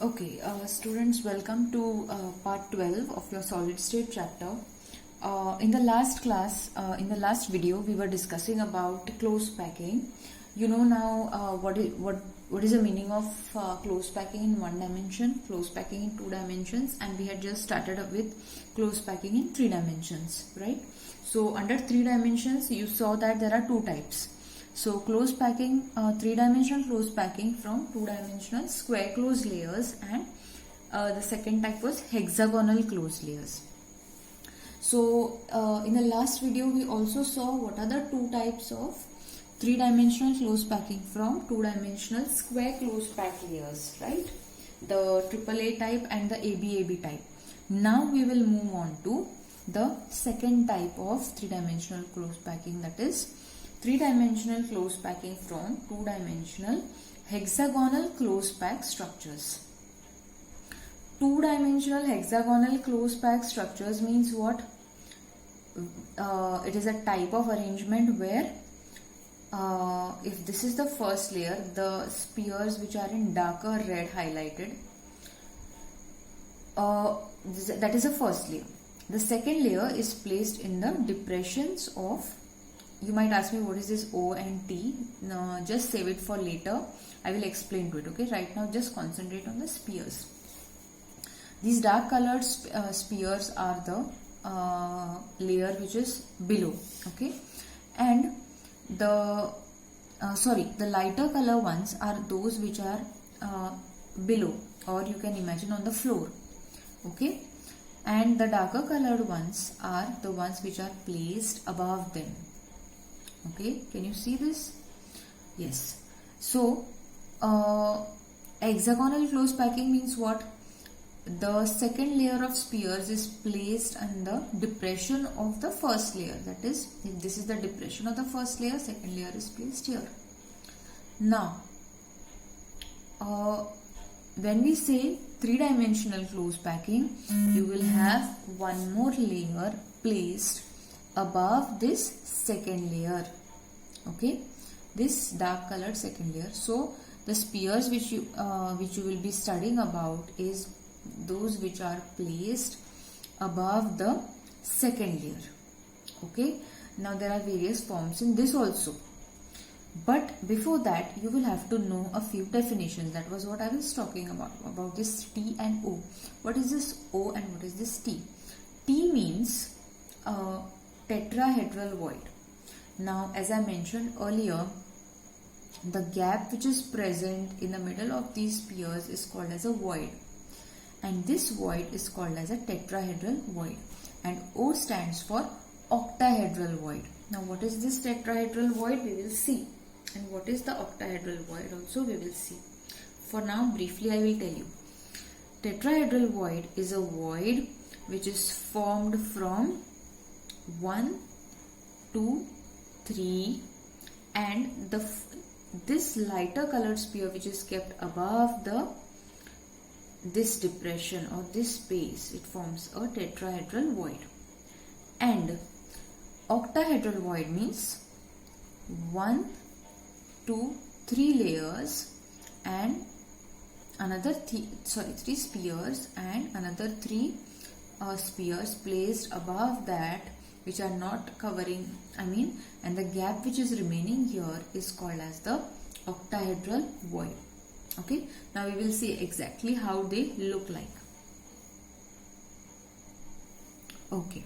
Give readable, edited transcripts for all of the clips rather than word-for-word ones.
Okay, students, welcome to part 12 of your solid state chapter. In the last class, in the last video, we were discussing about close packing. You know now what is the meaning of close packing in one dimension, close packing in two dimensions, and we had just started up with close packing in three dimensions, right? So under three dimensions, you saw that there are two types. So close packing, three-dimensional close packing from two-dimensional square closed layers, and the second type was hexagonal closed layers. So in the last video we also saw what are the two types of three-dimensional close packing from two-dimensional square close pack layers, right? The AAA type and the ABAB type. Now we will move on to the second type of three-dimensional close packing, that is three-dimensional close packing from two-dimensional hexagonal close pack structures. Two-dimensional hexagonal close pack structures means what? It is a type of arrangement where if this is the first layer, the spheres which are in darker red highlighted, that is the first layer. The second layer is placed in the depressions of, you might ask me what is this O and T. No, just save it for later. I will explain to it. Okay, right now just concentrate on the spheres. These dark colored spheres are the layer which is below. Okay, and the lighter color ones are those which are below, or you can imagine on the floor. Okay, and the darker colored ones are the ones which are placed above them. Okay, can you see this? Yes. So hexagonal close packing means what? The second layer of spheres is placed in the depression of the first layer. That is, if this is the depression of the first layer, second layer is placed here. Now when we say three-dimensional close packing, you will have one more layer placed above this second layer. Okay, this dark colored second layer. So the spheres which you will be studying about is those which are placed above the second layer. Okay, now there are various forms in this also, but before that you will have to know a few definitions. That was what I was talking about this T and O. What is this O and what is this T? T means tetrahedral void. Now, as I mentioned earlier, the gap which is present in the middle of these spheres is called as a void, and this void is called as a tetrahedral void, and O stands for octahedral void. Now, what is this tetrahedral void? We will see, and what is the octahedral void also we will see. For now, briefly I will tell you. Tetrahedral void is a void which is formed from 1, 2, 3, and this lighter colored sphere which is kept above this depression or this space, it forms a tetrahedral void. And octahedral void means 1, 2, 3 layers and another three spheres and another 3 spheres placed above that, which are not covering, and the gap which is remaining here is called as the octahedral void. Okay, now we will see exactly how they look like. Okay,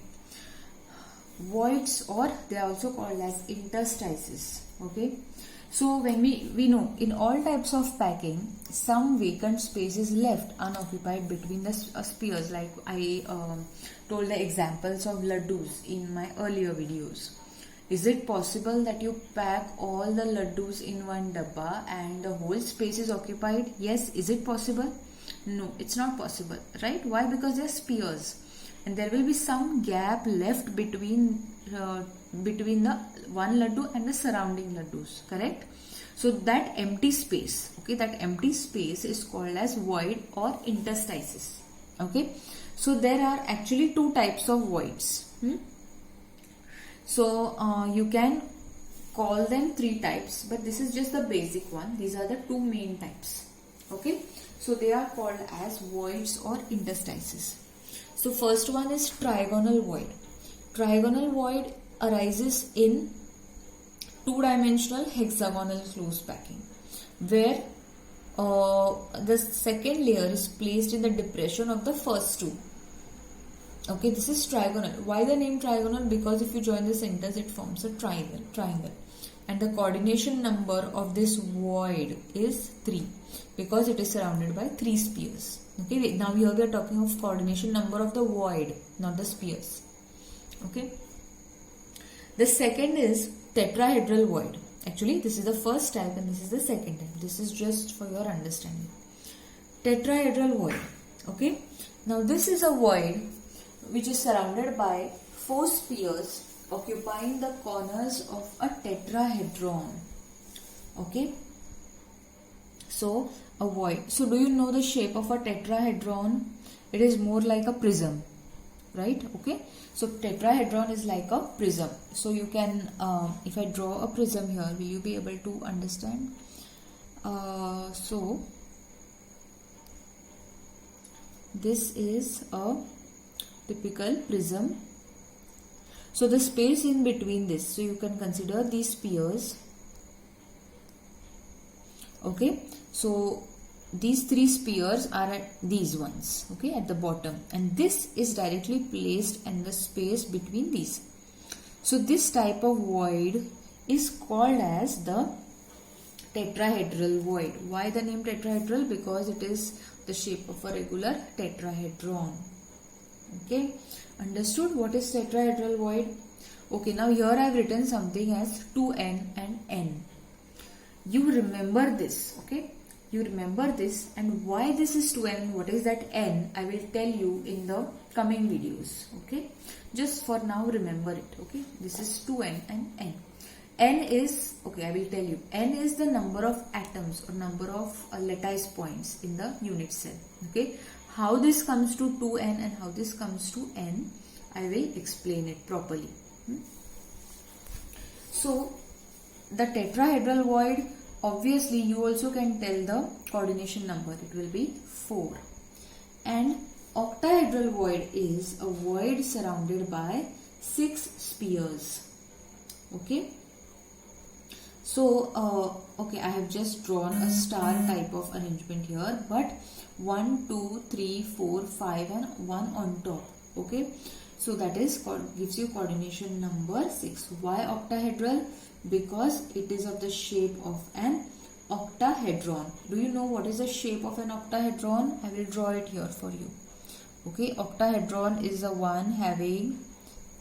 voids, or they are also called as interstices. Okay, so when we know in all types of packing, some vacant space is left unoccupied between the spheres, like I told the examples of laddus in my earlier videos. Is it possible that you pack all the laddus in one dabba and the whole space is occupied? Yes. Is it possible? No, it's not possible, right? Why? Because they are spheres, and there will be some gap left between the one laddu and the surrounding laddus, correct? So that empty space, okay, that empty space is called as void or interstices. Okay, so there are actually two types of voids. So you can call them three types, but this is just the basic one. These are the two main types. Okay, So they are called as voids or interstices. So first one is trigonal void. Trigonal void arises in two-dimensional hexagonal closed packing, where the second layer is placed in the depression of the first two. Okay, this is trigonal. Why the name trigonal? Because if you join the centers, it forms a triangle. And the coordination number of this void is 3 because it is surrounded by 3 spheres. Okay, now here we are talking of coordination number of the void, not the spheres. Okay. The second is tetrahedral void. Actually, this is the first type and this is the second type. This is just for your understanding. Tetrahedral void. Okay. Now this is a void which is surrounded by 4 spheres occupying the corners of a tetrahedron. Okay. So a void. So do you know the shape of a tetrahedron? It is more like a prism, right? Okay. So tetrahedron is like a prism. So you can, if I draw a prism here, will you be able to understand? So this is a typical prism. So the space in between this, so you can consider these spheres. Okay, so these 3 spheres are at these ones, okay, at the bottom, and this is directly placed in the space between these. So this type of void is called as the tetrahedral void. Why the name tetrahedral? Because it is the shape of a regular tetrahedron. Okay, understood what is tetrahedral void? Okay, now here I have written something as 2n and n. You remember this, okay? You remember this, and why this is 2n, what is that n, I will tell you in the coming videos, okay? Just for now remember it, okay? This is 2n and n. N is, okay, I will tell you, n is the number of atoms or number of lattice points in the unit cell, okay? How this comes to 2n and how this comes to n, I will explain it properly. So, the tetrahedral void, obviously you also can tell the coordination number. It will be 4. And octahedral void is a void surrounded by 6 spheres. Okay. So, okay, I have just drawn a star type of arrangement here, but 1, 2, 3, 4, 5 and 1 on top. Okay. So that is gives you coordination number 6. Why octahedral? Because it is of the shape of an octahedron. Do you know what is the shape of an octahedron? I will draw it here for you. Okay, octahedron is the one having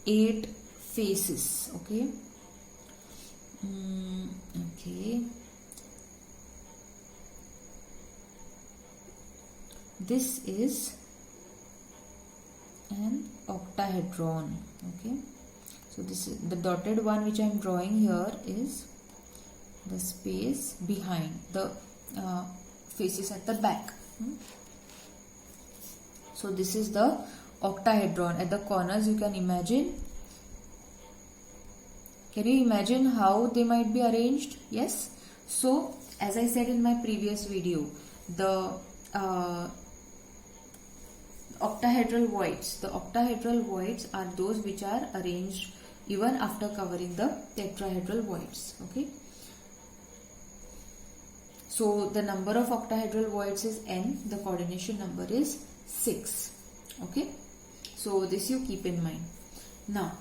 8 faces. Okay. Okay. This is an octahedron. Okay. So this is the dotted one which I am drawing here is the space behind the faces at the back. So this is the octahedron. At the corners you can imagine. Can you imagine how they might be arranged? Yes. So as I said in my previous video, the octahedral voids are those which are arranged even after covering the tetrahedral voids. Okay. So the number of octahedral voids is n. The coordination number is 6. Okay. So this you keep in mind. Now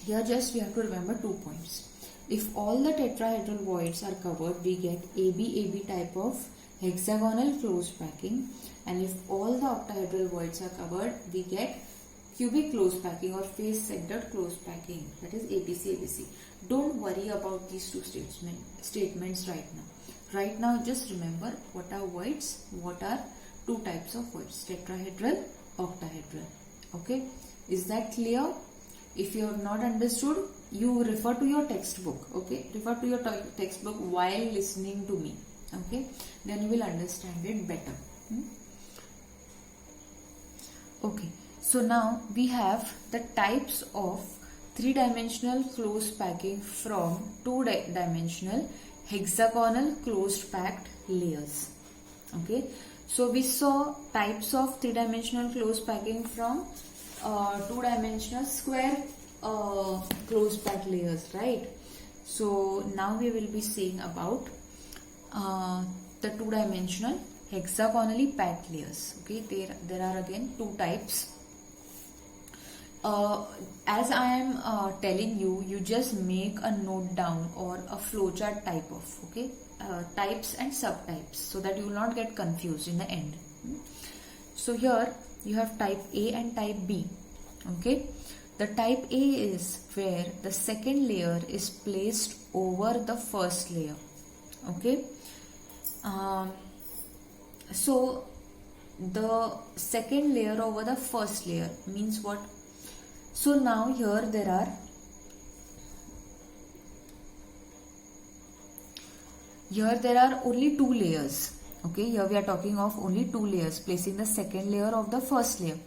here just we have to remember 2 points. If all the tetrahedral voids are covered, we get AB type of hexagonal closed packing, and if all the octahedral voids are covered, we get cubic closed packing or face centered closed packing, that is ABC. Don't worry about these 2 statements right now. Right now just remember what are voids, what are 2 types of voids, tetrahedral, octahedral. Okay, is that clear? If you have not understood, you refer to your textbook. Okay, refer to your textbook while listening to me. Okay, then you will understand it better. Okay, so now we have the types of 3-dimensional closed packing from 2-dimensional hexagonal closed packed layers. Okay, so we saw types of three-dimensional close packing from two-dimensional square close pack layers, right? So now we will be seeing about the two-dimensional hexagonally packed layers. Okay, there are again two types. As I am telling you, you just make a note down or a flowchart type of, okay, types and subtypes, so that you will not get confused in the end. So here you have type A and type B. Okay, the type A is where the second layer is placed over the first layer. Okay, so the second layer over the first layer means what? So now here there are only two layers. Okay, here we are talking of only two layers, placing the second layer of the first layer,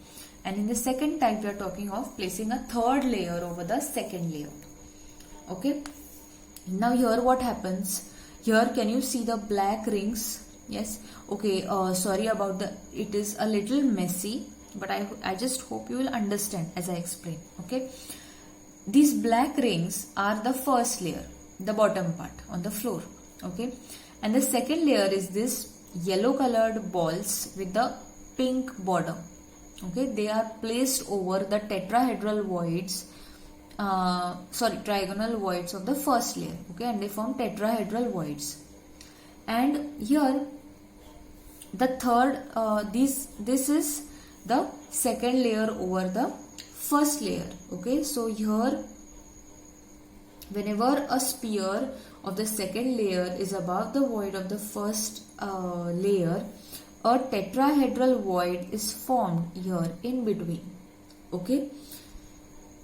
and in the second type we are talking of placing a third layer over the second layer. Okay, now here what happens? Here can you see the black rings? Yes. Okay, sorry about it is a little messy, but I just hope you will understand as I explain. Okay, these black rings are the first layer, the bottom part on the floor. Okay, and the second layer is this yellow colored balls with the pink border. Okay, they are placed over the tetrahedral voids, trigonal voids of the first layer. Okay, and they form tetrahedral voids. And here the third, this is the second layer over the first layer. Okay, so here whenever a sphere of the second layer is above the void of the first layer, a tetrahedral void is formed here in between. Okay,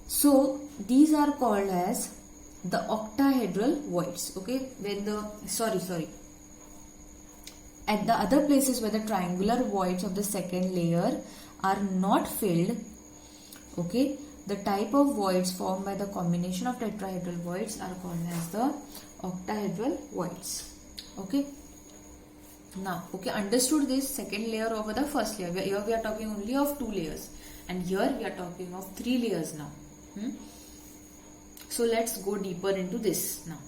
so these are called as the octahedral voids. Okay, when the at the other places where the triangular voids of the second layer are not filled, okay, the type of voids formed by the combination of tetrahedral voids are called as the octahedral voids. Okay, now, okay, understood this second layer over the first layer. Here we are talking only of two layers, and here we are talking of three layers now. So let's go deeper into this now.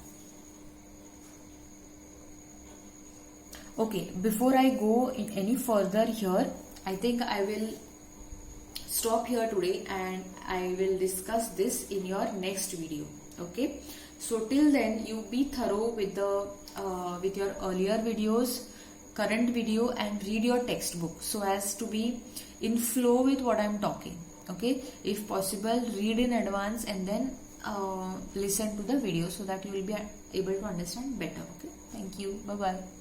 Okay, before I go in any further here, I think I will stop here today and I will discuss this in your next video. Okay, so till then you be thorough with your earlier videos, current video, and read your textbook so as to be in flow with what I am talking. Okay, if possible, read in advance and then listen to the video so that you will be able to understand better. Okay, thank you. Bye bye.